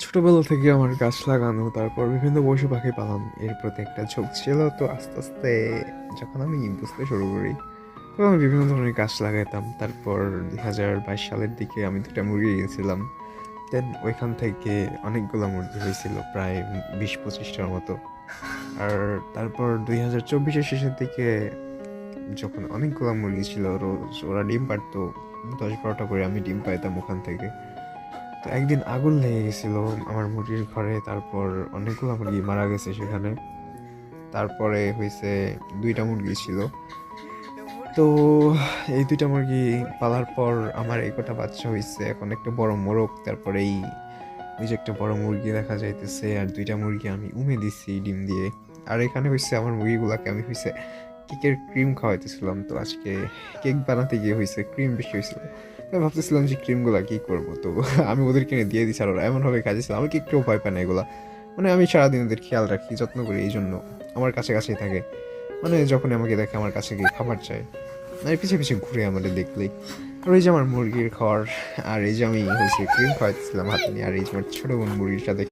ছোটবেলা থেকে আমার গাছ লাগানো, তারপর বিভিন্ন পশু পাখি পালন এর প্রতি একটা ঝোঁক ছিল। তো আস্তে আস্তে যখন আমি বুঝতে শুরু করি, তখন আমি বিভিন্ন ধরনের গাছ লাগাইতাম। তারপর 2022 সালের দিকে আমি দুটা মুরগি কিনেছিলাম। দেন ওইখান থেকে অনেকগুলো মুরগি হয়েছিল, প্রায় 20-25টার মতো। আর তারপর 2024-এর শেষের দিকে যখন অনেকগুলো মুরগি ছিল, রোজ ওরা ডিম পাড়তো, 10-12টা করে আমি ডিম পাইতাম ওখান থেকে। তো একদিন আগুন লেগে গেছিল আমার মুরগির ঘরে, তারপর অনেকগুলো মুরগি মারা গেছে সেখানে। তারপরে হয়েছে দুইটা মুরগি ছিল। তো এই দুইটা মুরগি পালার পর আমার এই কটা বাচ্চা হয়েছে, এখন একটা বড় মোরগ, তারপরে ওই যে একটা বড় মুরগি দেখা যাইতেছে, আর দুইটা মুরগি আমি উমে দিছি ডিম দিয়ে। আর এখানে হয়েছে আমার মুরগিগুলাকে আমি হয়েছে কেকের ক্রিম খাওয়াইতেছিলাম। তো আজকে কেক বানাতে গিয়ে হয়েছে ক্রিম বেশি হয়েছিল। তো আমি ভাবতেছিলাম যে ক্রিমগুলা কি করবো, তো আমি ওদের কিনে দিয়ে দিচ্ছি, আর ওরা এমনভাবে খাইতেছিল আমার কি একটু ভয় পায় না এগুলা। মানে আমি সারাদিন ওদের খেয়াল রাখি, যত্ন করি, এই জন্য আমার কাছে কাছেই থাকে। মানে যখন আমাকে দেখে আমার কাছে গিয়ে খাবার চায়, মানে পিছে পিছে ঘুরে আমাদের দেখলেই। আর এই যে আমার মুরগির ঘর, আর এই যে আমি হয়েছে ক্রিম খাওয়াইতেছিলাম হাতে নিয়ে, আর এই যে আমার ছোট বোন মুরগির সাথে